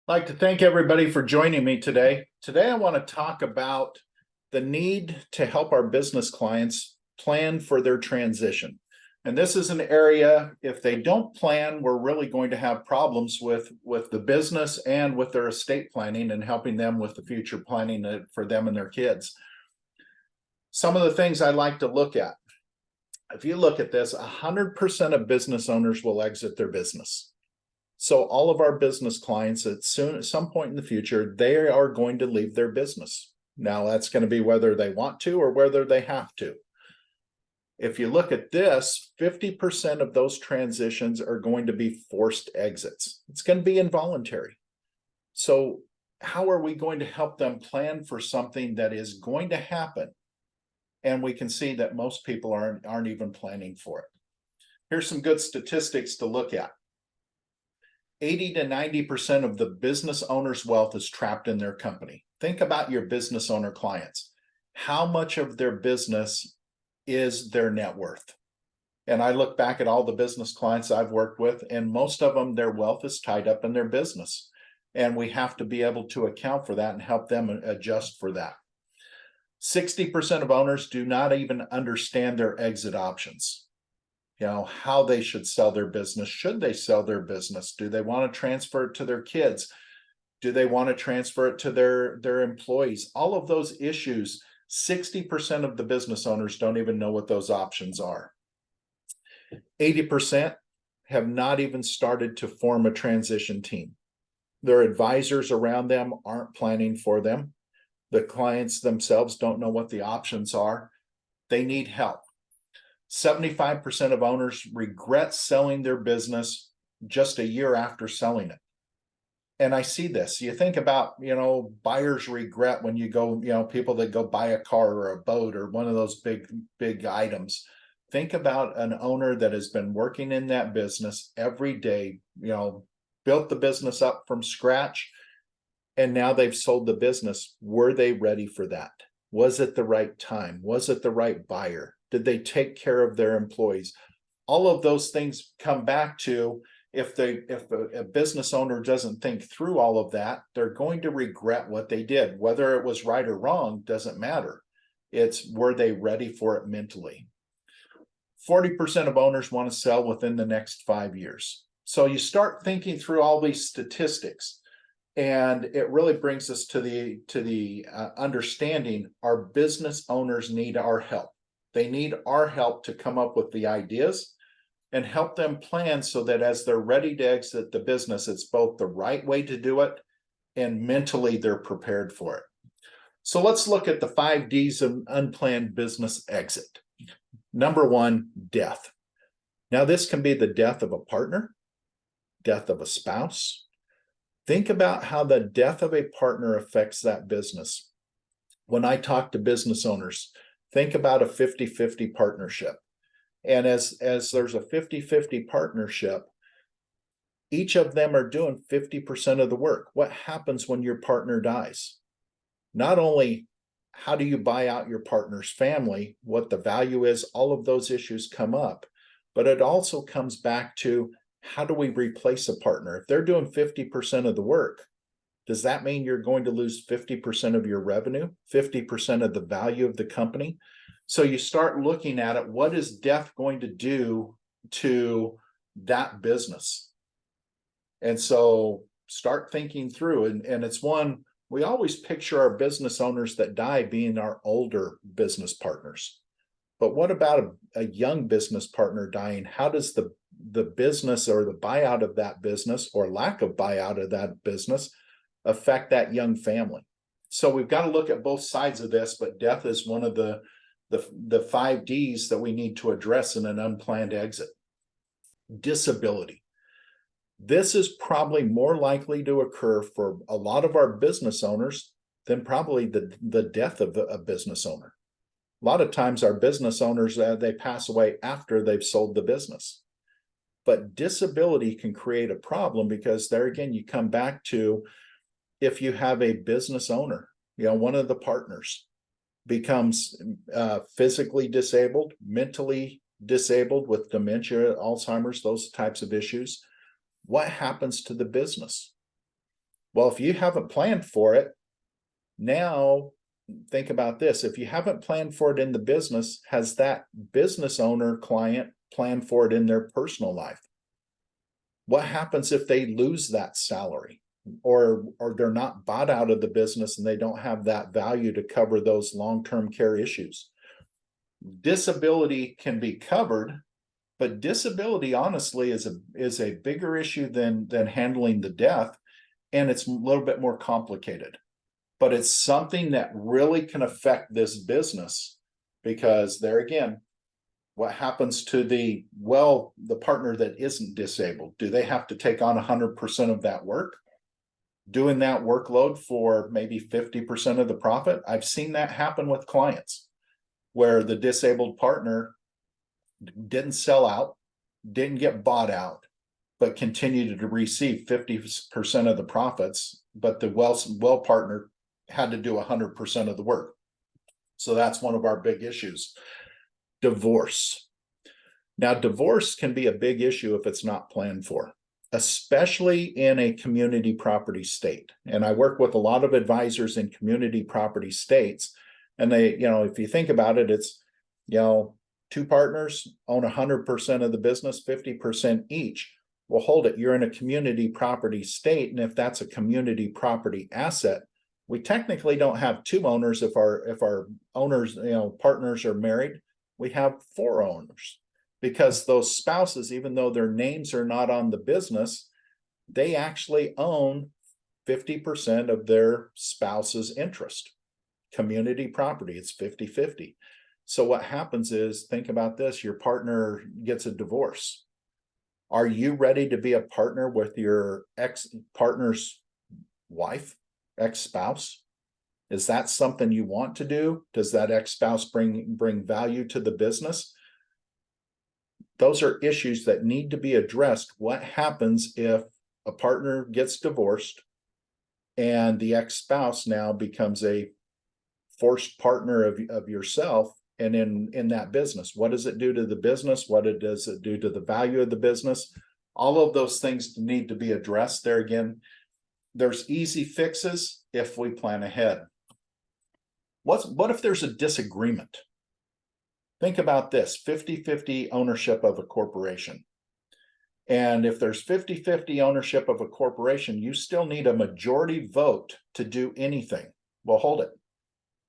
I'd like to thank everybody for joining me today. Today, I want to talk about the need to help our business clients plan for their transition. And this is an area, if they don't plan, we're really going to have problems with the business and with their estate planning and helping them with the future planning for them and their kids. Some of the things I like to look at. If you look at this, 100% of business owners will exit their business. So all of our business clients at some point in the future, they are going to leave their business. Now that's going to be whether they want to or whether they have to. If you look at this, 50% of those transitions are going to be forced exits. It's going to be involuntary. So how are we going to help them plan for something that is going to happen? And we can see that most people aren't even planning for it. Here's some good statistics to look at. 80 to 90% of the business owner's wealth is trapped in their company. Think about your business owner clients. How much of their business is their net worth? And I look back at all the business clients I've worked with, and most of them, their wealth is tied up in their business. And we have to be able to account for that and help them adjust for that. 60% of owners do not even understand their exit options. How they should sell their business. Should they sell their business? Do they want to transfer it to their kids? Do they want to transfer it to their employees? All of those issues, 60% of the business owners don't even know what those options are. 80% have not even started to form a transition team. Their advisors around them aren't planning for them. The clients themselves don't know what the options are. They need help. 75% of owners regret selling their business just a year after selling it. And I see this. You think about, buyer's regret when you go, people that go buy a car or a boat or one of those big items. Think about an owner that has been working in that business every day, built the business up from scratch, and now they've sold the business. Were they ready for that? Was it the right time? Was it the right buyer? Did they take care of their employees? All of those things come back to if a business owner doesn't think through all of that, they're going to regret what they did. Whether it was right or wrong doesn't matter. It's were they ready for it mentally? 40% of owners want to sell within the next 5 years. So you start thinking through all these statistics, and it really brings us to the understanding our business owners need our help. They need our help to come up with the ideas and help them plan so that as they're ready to exit the business, it's both the right way to do it and mentally they're prepared for it. So let's look at the 5 Ds of unplanned business exit. Number 1, death. Now, this can be the death of a partner, death of a spouse. Think about how the death of a partner affects that business. When I talk to business owners, think about a 50-50 partnership. And as there's a 50-50 partnership, each of them are doing 50% of the work. What happens when your partner dies? Not only how do you buy out your partner's family, what the value is, all of those issues come up, but it also comes back to how do we replace a partner? If they're doing 50% of the work, does that mean you're going to lose 50% of your revenue, 50% of the value of the company? So you start looking at it, what is death going to do to that business? And so start thinking through, and it's one, we always picture our business owners that die being our older business partners. But what about a young business partner dying? How does the business or the buyout of that business or lack of buyout of that business affect that young family? So we've got to look at both sides of this, but death is one of the 5 Ds that we need to address in an unplanned exit. Disability. This is probably more likely to occur for a lot of our business owners than probably the death of a business owner. A lot of times our business owners, they pass away after they've sold the business. But disability can create a problem because there again, you come back to if you have a business owner, one of the partners becomes physically disabled, mentally disabled with dementia, Alzheimer's, those types of issues, what happens to the business? Well, if you haven't planned for it, now think about this. If you haven't planned for it in the business, has that business owner client planned for it in their personal life? What happens if they lose that salary, or they're not bought out of the business and they don't have that value to cover those long-term care issues? Disability can be covered, but disability honestly is a bigger issue than handling the death, and it's a little bit more complicated. But it's something that really can affect this business, because there again, what happens to the partner that isn't disabled? Do they have to take on 100% of that work? Doing that workload for maybe 50% of the profit? I've seen that happen with clients where the disabled partner didn't sell out, didn't get bought out, but continued to receive 50% of the profits, but the well partner had to do 100% of the work. So that's one of our big issues. Divorce. Now, divorce can be a big issue if it's not planned for, especially in a community property state. And I work with a lot of advisors in community property states. And they, if you think about it, it's, two partners own 100% of the business, 50% each. Well, hold it. You're in a community property state. And if that's a community property asset, we technically don't have two owners. If our owners, partners are married, we have four owners, because those spouses, even though their names are not on the business, they actually own 50% of their spouse's interest. Community property, it's 50-50. So what happens is, think about this, your partner gets a divorce. Are you ready to be a partner with your ex-partner's wife, ex-spouse? Is that something you want to do? Does that ex-spouse bring value to the business? Those are issues that need to be addressed. What happens if a partner gets divorced and the ex-spouse now becomes a forced partner of yourself and in that business? What does it do to the business? What does it do to the value of the business? All of those things need to be addressed. There again, there's easy fixes if we plan ahead. What if there's a disagreement? Think about this, 50-50 ownership of a corporation. And if there's 50-50 ownership of a corporation, you still need a majority vote to do anything. Well, hold it.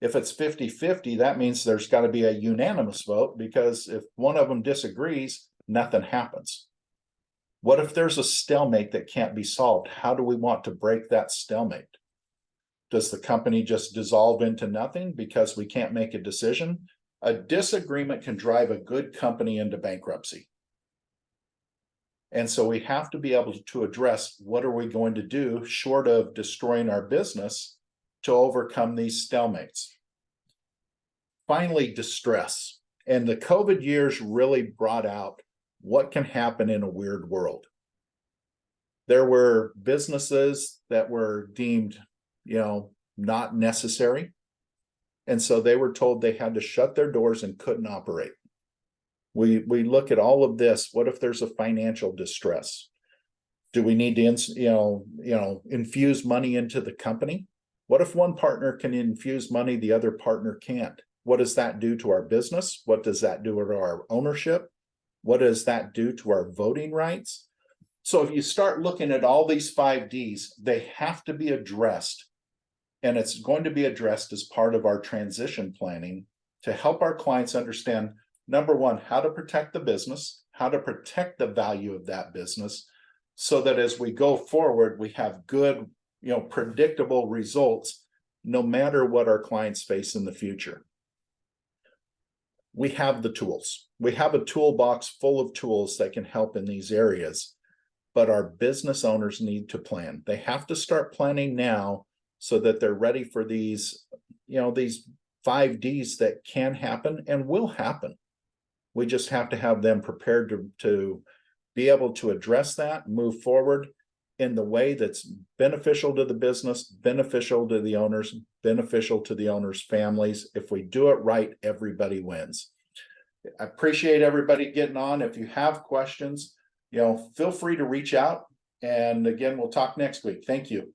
If it's 50-50, that means there's got to be a unanimous vote, because if one of them disagrees, nothing happens. What if there's a stalemate that can't be solved? How do we want to break that stalemate? Does the company just dissolve into nothing because we can't make a decision? A disagreement can drive a good company into bankruptcy. And so we have to be able to address, what are we going to do short of destroying our business to overcome these stalemates? Finally, distress. And the COVID years really brought out what can happen in a weird world. There were businesses that were deemed, not necessary. And so they were told they had to shut their doors and couldn't operate. We look at all of this. What if there's a financial distress? Do we need to, infuse money into the company? What if one partner can infuse money, the other partner can't? What does that do to our business? What does that do to our ownership? What does that do to our voting rights? So if you start looking at all these 5 Ds, they have to be addressed. And it's going to be addressed as part of our transition planning to help our clients understand, number one, how to protect the business, how to protect the value of that business, so that as we go forward, we have good, predictable results, no matter what our clients face in the future. We have the tools. We have a toolbox full of tools that can help in these areas, but our business owners need to plan. They have to start planning now so that they're ready for these, these 5 Ds that can happen and will happen. We just have to have them prepared to be able to address that, move forward in the way that's beneficial to the business, beneficial to the owners, beneficial to the owners' families. If we do it right, everybody wins. I appreciate everybody getting on. If you have questions, feel free to reach out. And again, we'll talk next week. Thank you.